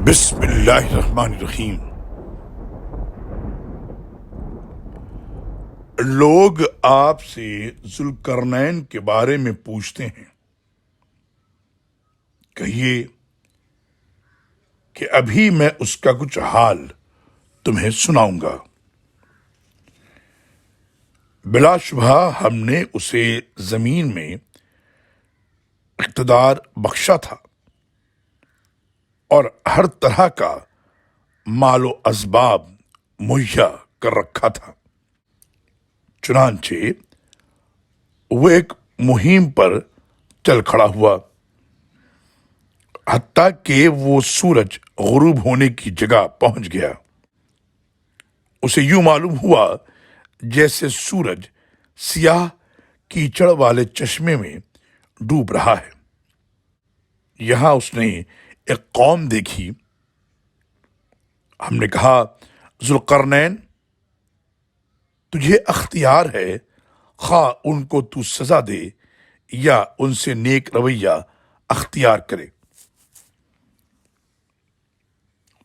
بسم اللہ الرحمن الرحیم۔ لوگ آپ سے ذوالقرنین کے بارے میں پوچھتے ہیں، کہیے کہ ابھی میں اس کا کچھ حال تمہیں سناؤں گا۔ بلا شبہ ہم نے اسے زمین میں اقتدار بخشا تھا اور ہر طرح کا مال و اسباب مہیا کر رکھا تھا۔ چنانچہ وہ ایک مہم پر چل کھڑا ہوا، حتیٰ کہ وہ سورج غروب ہونے کی جگہ پہنچ گیا۔ اسے یوں معلوم ہوا جیسے سورج سیاہ کیچڑ والے چشمے میں ڈوب رہا ہے۔ یہاں اس نے ایک قوم دیکھی۔ ہم نے کہا، ذوالقرنین، تجھے اختیار ہے، خواہ ان کو تو سزا دے یا ان سے نیک رویہ اختیار کرے۔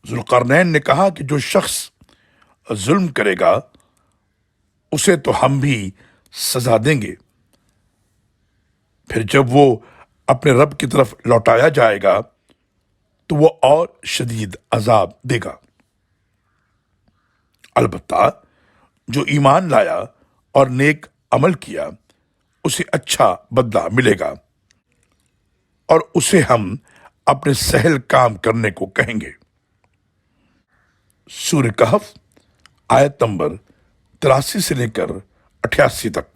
ذوالقرنین نے کہا کہ جو شخص ظلم کرے گا اسے تو ہم بھی سزا دیں گے، پھر جب وہ اپنے رب کی طرف لوٹایا جائے گا تو وہ اور شدید عذاب دے گا۔ البتہ جو ایمان لایا اور نیک عمل کیا اسے اچھا بدلہ ملے گا، اور اسے ہم اپنے سہل کام کرنے کو کہیں گے۔ سورہ کہف آیت نمبر 83 سے لے کر 88 تک۔